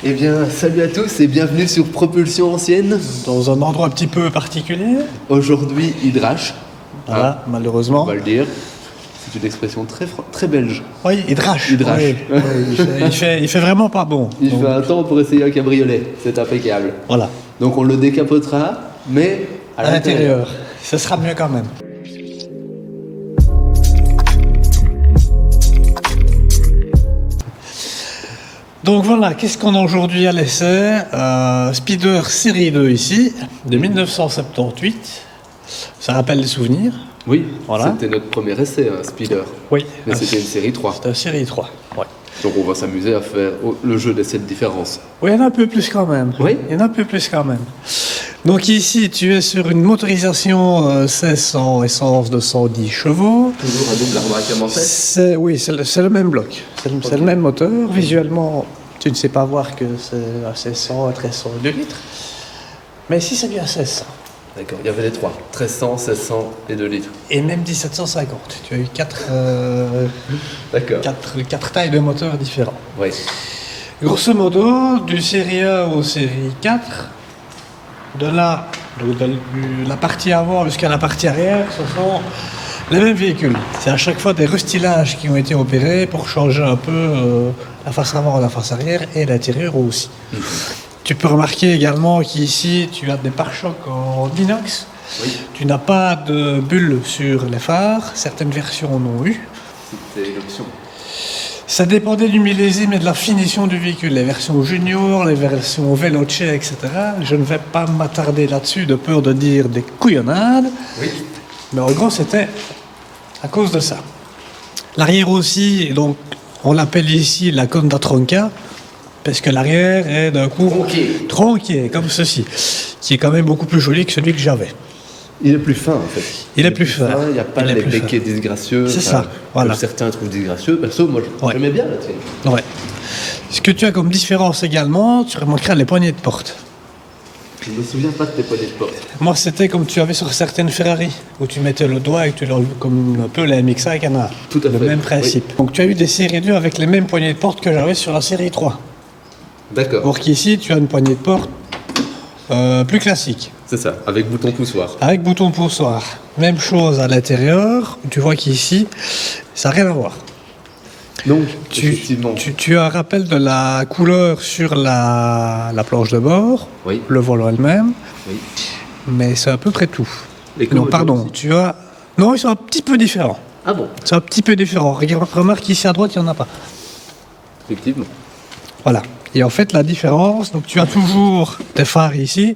Eh bien, salut à tous et bienvenue sur Propulsion Ancienne. Dans un endroit un petit peu particulier. Aujourd'hui, Hydrache. Voilà, On malheureusement. va le dire. C'est une expression très belge. Oui, Hydrache. Hydrache. Oui, oui, il fait vraiment pas bon. Il Donc, fait un temps pour essayer un cabriolet. C'est impeccable. voilà. Donc on le décapotera, mais À l'intérieur. Ce sera mieux quand même. Donc voilà, qu'est-ce qu'on a aujourd'hui à l'essai? Speeder série 2 ici, de 1978. Ça rappelle les souvenirs. Oui, Voilà. c'était notre premier essai, un speeder. Oui. Mais c'était une série 3. C'était une série 3. Ouais. Donc on va s'amuser à faire le jeu des 7 différences. Oui, il y en a un peu plus quand même. Oui. Il y en a un peu plus quand même. Donc ici, tu es sur une motorisation 1600 essence de 110 chevaux. Toujours un double arbre à Oui, c'est le même bloc. C'est le même moteur. Visuellement, tu ne sais pas voir que c'est à 1600, à 1300, 2 litres. Mais ici, c'est bien 1600. D'accord, il y avait les trois. 1300, 1600 et 2 litres. Et même 1750. Tu as eu 4 D'accord. tailles de moteurs différents. Oui. Grosso modo, du série A au série 4, de là, de la partie avant jusqu'à la partie arrière, ce sont les mêmes véhicules. C'est à chaque fois des restylages qui ont été opérés pour changer un peu la face avant et la face arrière et l'intérieur aussi. Tu peux remarquer également qu'ici, tu as des pare-chocs en inox. Oui. Tu n'as pas de bulles sur les phares. Certaines versions en ont eu. C'était l'option. Ça dépendait du millésime et de la finition du véhicule. Les versions junior, les versions Veloce, etc. Je ne vais pas m'attarder là-dessus de peur de dire des couillonnades. Oui. Mais en gros, c'était à cause de ça. L'arrière aussi, donc, on l'appelle ici la Conda Tronca, parce que l'arrière est d'un coup tronqué, comme ceci, qui est quand même beaucoup plus joli que celui que j'avais. Il est plus fin en fait. Il est plus fin. Il n'y a pas Il est les plus béquets disgracieux. C'est ça, voilà. Que certains trouvent disgracieux. Perso, moi j'aimais bien la tienne. Ouais. Ce que tu as comme différence également, tu remarqueras les poignées de porte. Je ne me souviens pas de tes poignées de porte. Moi, c'était comme tu avais sur certaines Ferrari, où tu mettais le doigt et que tu l'enlevais comme un peu les MX-5 y en a. Tout à fait. Le même principe. Donc tu as eu des séries 2 avec les mêmes poignées de porte que j'avais sur la série 3. D'accord. Or qu'ici, tu as une poignée de porte plus classique. C'est ça, avec bouton poussoir. Avec bouton poussoir. Même chose à l'intérieur. Tu vois qu'ici, ça n'a rien à voir. Donc, Tu as un rappel de la couleur sur la planche de bord. Oui. Le volant elle-même. Oui. Mais c'est à peu près tout. Les Non, commodos pardon. aussi. Tu as... Non, ils sont un petit peu différents. Ah bon? C'est un petit peu différent. Remarque ici à droite, il n'y en a pas. Effectivement. Voilà. Et en fait, la différence, donc tu as toujours tes phares ici,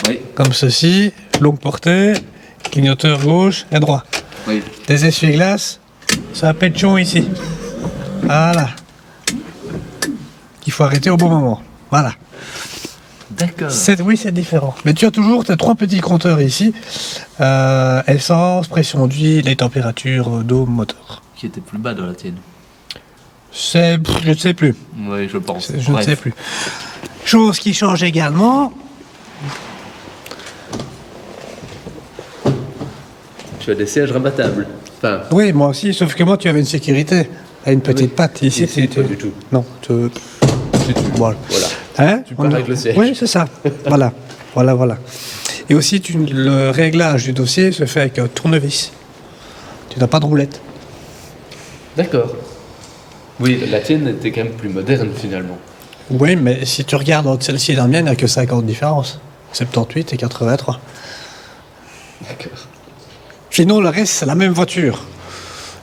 Oui. comme ceci, longue portée, clignoteur gauche et droit. Oui. Des essuie-glaces, c'est un pétchon ici. Voilà. Il faut arrêter au bon moment. Voilà. D'accord. Oui, c'est différent. Mais tu as toujours tes 3 petits compteurs ici. Essence, pression d'huile et température d'eau, moteur. Qui était plus bas dans la tienne. Je ne sais plus. Oui, je pense. Je ne sais plus. Chose qui change également, Tu as des sièges rabattables. Enfin, oui, moi aussi, sauf que moi, tu avais une sécurité. À une petite patte. Ici, ici, pas du tout. Non, voilà. Voilà. Hein? Tu pars avec le siège. Oui, c'est ça. Voilà. Voilà. Et aussi, le réglage du dossier se fait avec un tournevis. Tu n'as pas de roulette. D'accord. Oui, la tienne était quand même plus moderne finalement. Oui, mais si tu regardes entre celle-ci et la mienne, il n'y a que 50 différences. 78 et 83. D'accord. Sinon, le reste, c'est la même voiture.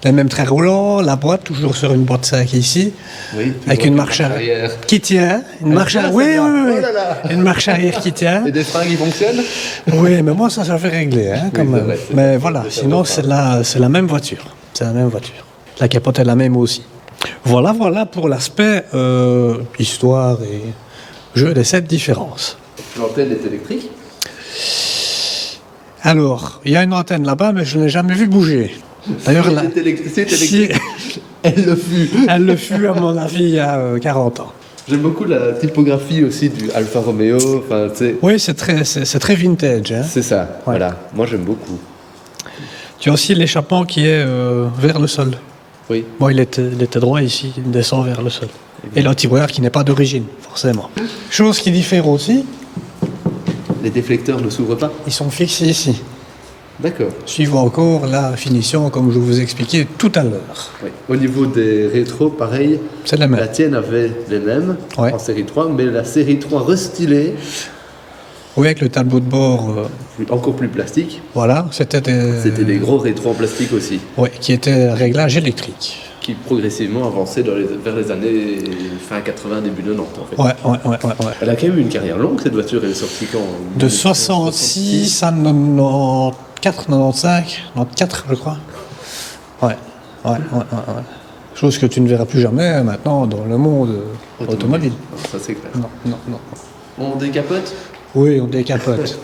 Les mêmes traits roulants, la boîte, toujours sur une boîte 5 ici, Oui. avec une marche arrière qui tient. Une marche arrière. Oui. Oh là là. Une marche arrière qui tient. Et des freins qui fonctionnent? Oui, mais moi, ça fait régler, hein, quand Oui, c'est même. vrai, c'est Mais vrai, voilà, c'est sinon, ça. c'est la même voiture. C'est la même voiture. La capote est la même aussi. Voilà pour l'aspect histoire et jeu des 7 différences. L'antenne est électrique? Alors, il y a une antenne là-bas, mais je ne l'ai jamais vue bouger. D'ailleurs, là, C'est électrique. Elle le fut. elle le fut, à mon avis, il y a 40 ans. J'aime beaucoup la typographie aussi du Alfa Romeo. Enfin, tu sais, Oui, c'est très vintage. Hein. c'est ça. Voilà. Moi, j'aime beaucoup. Tu as aussi l'échappement qui est vers le sol. Oui. Bon, il était droit ici, il descend vers le sol. Et l'antibrouillard qui n'est pas d'origine, forcément. Chose qui diffère aussi, Les déflecteurs ne s'ouvrent pas. ils sont fixés ici. D'accord. Suivant encore la finition, comme je vous expliquais tout à l'heure. Oui. Au niveau des rétros, pareil, C'est la même. la tienne avait les mêmes Ouais. en série 3, mais la série 3 restylée, Oui, avec le tableau de bord, encore plus plastique, voilà, c'était c'était des gros rétros en plastique aussi, Ouais, qui était réglage électrique. qui progressivement avançaient vers les années fin 80, début 90 en fait. Ouais. Elle a quand même eu une carrière longue cette voiture, elle est sortie quand De 66 à 94, 95, 94 je crois. Ouais. Chose que tu ne verras plus jamais maintenant dans le monde automobile. Non, ça c'est clair. Non. On décapote. Oui, on décapote,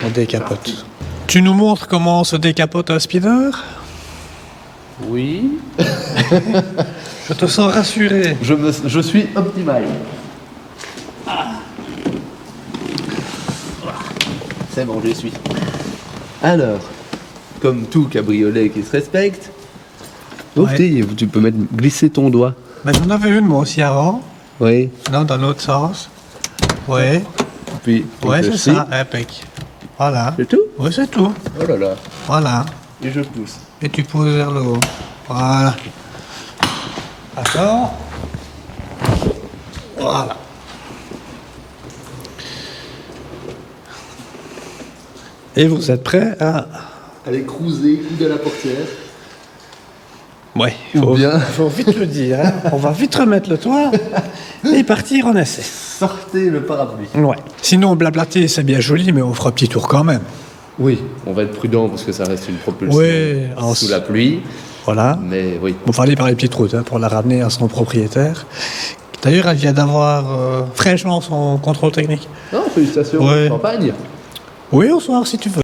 Tu nous montres comment se décapote un speeder? Oui. Je te sens rassuré. Je suis optimal. C'est bon, je suis. Alors, comme tout cabriolet qui se respecte, tu peux glisser ton doigt. Ben, j'en avais une moi aussi avant. Oui. Non, dans l'autre sens. Oui. Puis, Ouais, c'est ceci. ça, impec. Voilà. C'est tout? Oui, c'est tout. Oh là là. Voilà. Et je pousse. Et tu poses vers le haut. Voilà. D'accord. Voilà. Et vous êtes prêts à... Allez, cruiser, coude à la portière. Ouais, Ou bien- faut vite le dire. Hein. On va vite remettre le toit et partir en essai. Sortez le parapluie. Ouais. Sinon, blablater, c'est bien joli, mais on fera petit tour quand même. Oui, on va être prudent parce que ça reste une propulsion Oui, en sous la pluie. Voilà. Mais oui. Bon, fallait par les petites routes hein, pour la ramener à son propriétaire. D'ailleurs, elle vient d'avoir fraîchement son contrôle technique. Non, félicitations. Ouais. Champagne. Oui, au soir, si tu veux.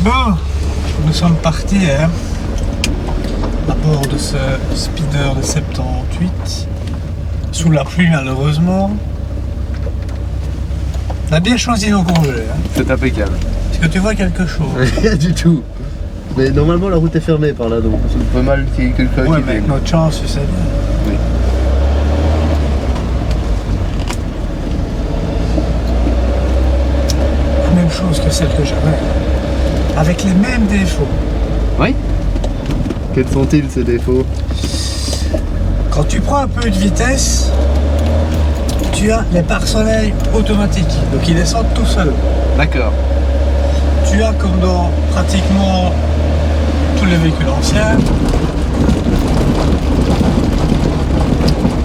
Bon, nous sommes partis hein, à bord de ce speeder de 78, sous la pluie malheureusement. On a bien choisi nos congés. Hein. C'est impeccable. Est-ce que tu vois quelque chose? Rien du tout. Mais normalement, la route est fermée par là, donc c'est pas mal qu'il y ait quelqu'un Ouais, qui mais avec vienne. notre chance, tu sais bien. Oui. La même chose que celle que j'avais. Avec les mêmes défauts. Oui. Quels sont-ils ces défauts? Quand tu prends un peu de vitesse, tu as les pare-soleil automatiques. Donc ils descendent tout seuls. D'accord. Tu as comme dans pratiquement tous les véhicules anciens,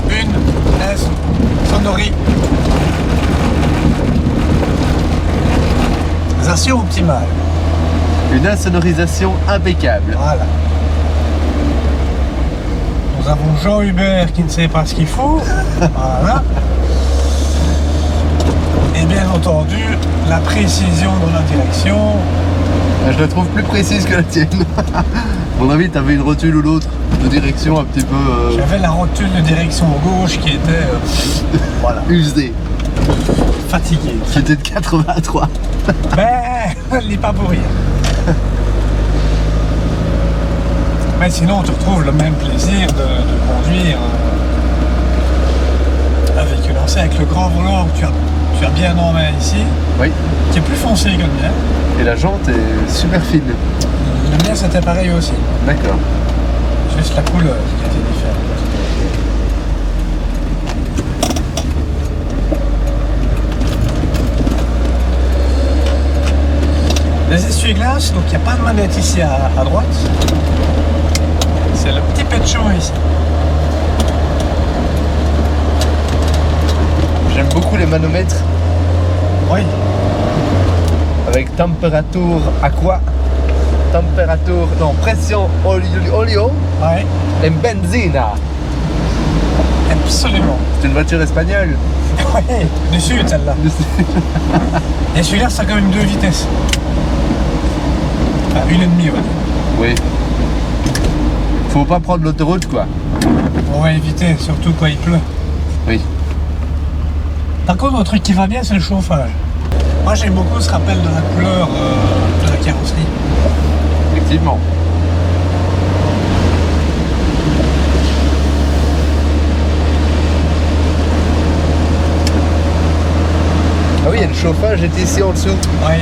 une S sonorisation optimale. Une insonorisation impeccable. Voilà. Nous avons Jean Hubert qui ne sait pas ce qu'il faut. Voilà. Et bien entendu, la précision dans la direction. Je la trouve plus précise que la tienne. À mon avis, t'avais une rotule ou l'autre de direction un petit peu J'avais la rotule de direction gauche qui était voilà, usée. fatiguée. C'était de 83. Mais elle n'est pas pour rien. Mais sinon, tu retrouves le même plaisir de conduire un véhicule ancien avec le grand volant que tu as bien en main ici, Oui. qui est plus foncé que le mien. Et la jante est super fine. Le mien, c'était pareil aussi. D'accord. Juste la couleur qui était différente. Les essuie-glaces, donc il n'y a pas de manette ici à droite. C'est le petit pétchon ici. J'aime beaucoup les manomètres Oui, avec temperature aqua, pression olio ouais, et benzina. absolument. C'est une voiture espagnole. Oui, du sud celle-là. Et celui-là, ça a quand même 2 vitesses. Enfin, 1,5, on va dire. Oui. Faut pas prendre l'autoroute quoi. On va éviter, surtout quand il pleut. Oui. Par contre, un truc qui va bien, c'est le chauffage. Moi, j'aime beaucoup ce rappel de la couleur de la carrosserie. Effectivement. Ah oui, il y a le chauffage est ici en dessous. Oui.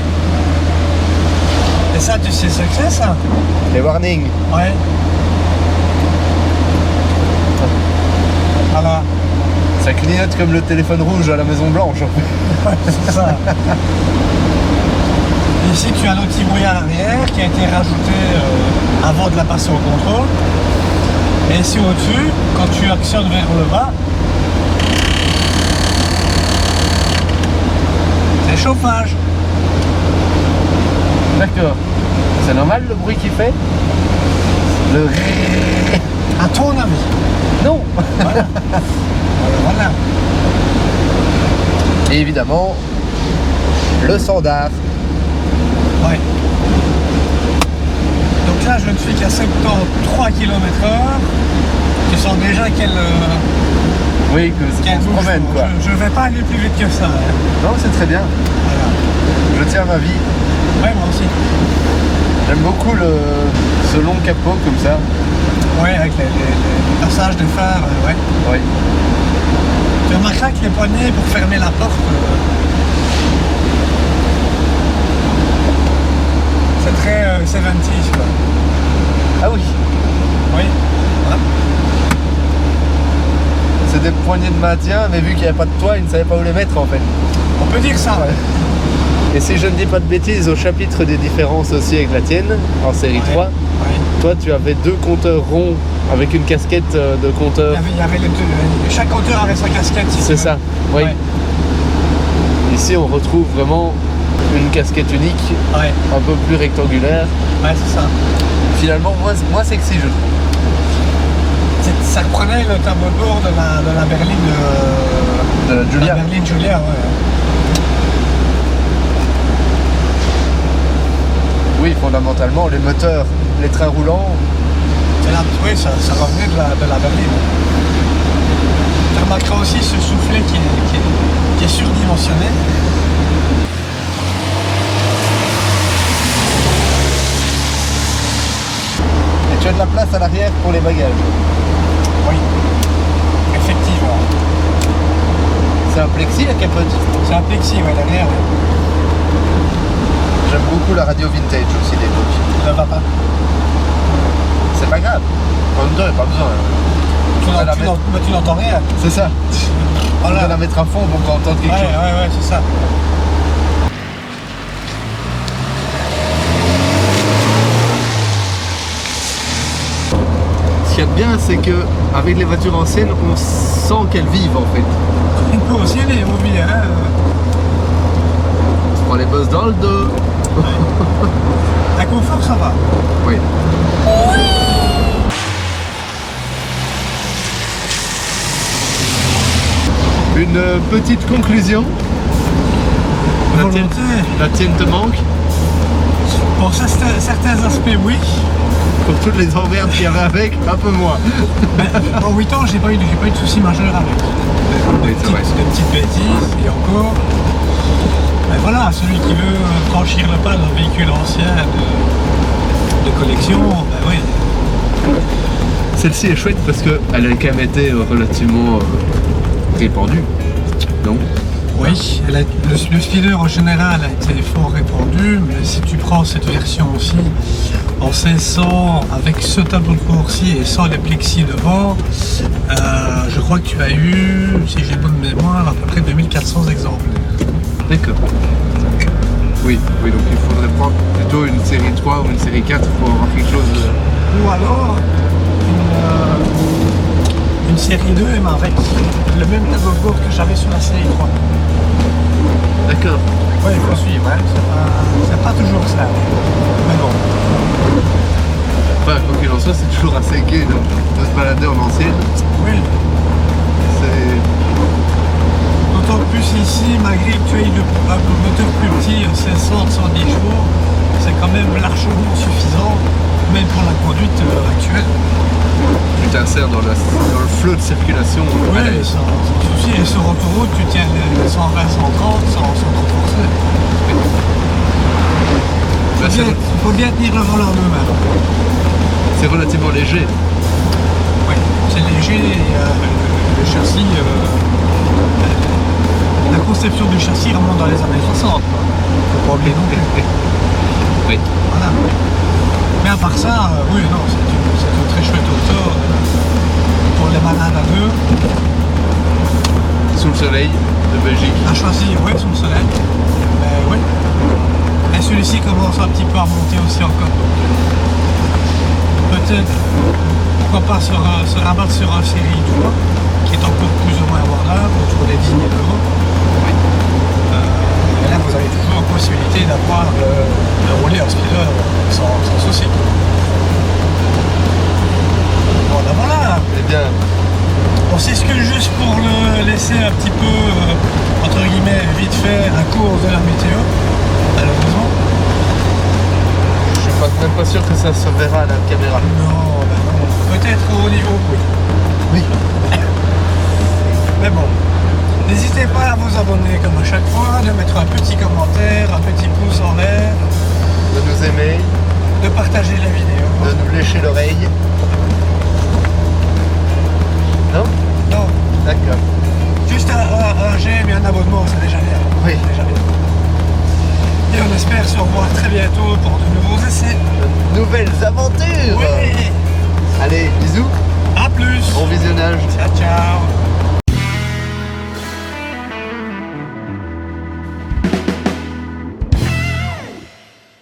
Et ça, tu sais ce que c'est, ça? Les warnings. Ouais. Voilà. Ça clignote comme le téléphone rouge à la Maison Blanche. Ouais, c'est ça. Ici, tu as l'anti-bruit à l'arrière qui a été rajouté avant de la passer au contrôle. Et ici au-dessus, quand tu actionnes vers le bas, c'est chauffage. D'accord. C'est normal le bruit qu'il fait? Le... À ton avis. Non. Voilà. Voilà. Et évidemment, le standard. Ouais. Donc là, je ne suis qu'à 73 km/h. Tu sens déjà qu'elle Oui, que qu'elle on se bouge. promène quoi. Je vais pas aller plus vite que ça. Hein. Non, c'est très bien. Voilà. Je tiens ma vie. Ouais, moi aussi. J'aime beaucoup ce long capot comme ça. Ouais, avec les passages de phare, ouais. Oui. Tu remarqueras que les poignées pour fermer la porte, c'est très 70s quoi. Ah oui. Oui. Voilà. C'est des poignées de maintien, mais vu qu'il n'y avait pas de toit, ils ne savaient pas où les mettre en fait. On peut dire ça. Ouais. Et si je ne dis pas de bêtises, au chapitre des différences aussi avec la tienne, en série 3, Ouais. toi tu avais 2 compteurs ronds avec une casquette de compteur. Il y avait les deux. Chaque compteur avait sa casquette. Si tu C'est veux. ça, oui. Ouais. Ici on retrouve vraiment une casquette unique, Ouais. un peu plus rectangulaire. Ouais, c'est ça. Finalement, moins sexy je trouve. Ça reprenait le tableau de bord de la berline De la Giulia. La berline Giulia, ouais. Oui, fondamentalement, les moteurs, les trains roulants, C'est là, oui, ça revenait de la berline. Tu remarqueras aussi ce soufflet qui est surdimensionné. et tu as de la place à l'arrière pour les bagages. Oui, effectivement. C'est un plexi la capote. C'est un plexi, ouais, derrière. Ouais. J'aime beaucoup la radio vintage aussi d'époque. Ça va pas. C'est pas grave. En même temps, il n'y a pas besoin. Mais tu n'entends rien. C'est ça. On Voilà. va la mettre à fond pour qu'on entende quelque Ouais, chose. ouais, c'est ça. Ce qu'il y a de bien, c'est que avec les voitures anciennes, on sent qu'elles vivent en fait. Nous aussi, les mobiles, hein. On se prend les bosses dans le dos. À confort, ça va. Oui. Une petite conclusion. Volonté. La tienne te manque. Pour certains aspects, oui. Pour toutes les emmerdes qu'il y avait avec, un peu moins. Mais en 8 ans, j'ai pas eu de soucis majeurs avec. Oui, c'est vrai. Des petites bêtises, et encore. Mais voilà, celui qui veut franchir le pas d'un véhicule ancien de collection, ben oui. Celle-ci est chouette parce qu'elle a quand même été relativement répandue, non? Oui, le speeder en général a été fort répandu, mais si tu prends cette version aussi, en 1600, avec ce tableau de bord-ci et sans les plexis devant, je crois que tu as eu, si j'ai bonne mémoire, à peu près 2400 exemplaires. D'accord. Oui, oui, donc il faudrait prendre plutôt une série 3 ou une série 4 pour avoir quelque chose. Ou alors une série 2 même avec le même tableau de bord que j'avais sur la série 3. D'accord. Oui, il faut suivre, hein. C'est pas toujours ça. Mais bon. Enfin, quoi qu'il en soit, c'est toujours assez gai de se balader en ancienne. Oui. C'est. D'autant plus ici, malgré que tu aies un moteur plus petit, 1600, 110 chevaux, c'est quand même largement suffisant, même pour la conduite actuelle. Tu t'insères dans le flot de circulation. Oui, sans souci. Et sur autoroute, tu tiens les 120, 130 sans trop forcer. Il faut bien tenir le volant de main. C'est relativement léger. Oui, c'est léger et le châssis. La conception du châssis remonte dans les années 60. Faut pas oublier non plus. Oui. Voilà. Mais à part ça, oui, non, c'est une très chouette auto pour les malades à deux. Sous le soleil de Belgique. À choisir, oui, sous le soleil. Mais oui. Et celui-ci commence un petit peu à monter aussi en cote. Peut-être, pourquoi pas se rabattre sur un série 3, qui est encore plus ou moins abordable, autour des 10 000 euros. Et là, vous avez toujours possibilité d'avoir de rouler un speeder sans souci. Bon, ben voilà. Eh bien, On s'excuse juste pour le laisser un petit peu, entre guillemets, vite fait à cause de la météo, malheureusement. je suis même pas sûr que ça se verra à la caméra. Non, ben non. Peut-être au niveau, oui. Oui. Mais bon, n'hésitez pas à vous abonner comme à chaque fois, de mettre un petit commentaire, un petit pouce en l'air, De nous aimer, de partager la vidéo. de nous lécher l'oreille. Non? Non, D'accord. juste un j'aime et un abonnement, c'est déjà bien. Oui. C'est déjà bien. Et on espère se revoir très bientôt pour de nouveaux essais. De nouvelles aventures. Oui. Allez, bisous. À plus. Bon visionnage. Ciao, ciao.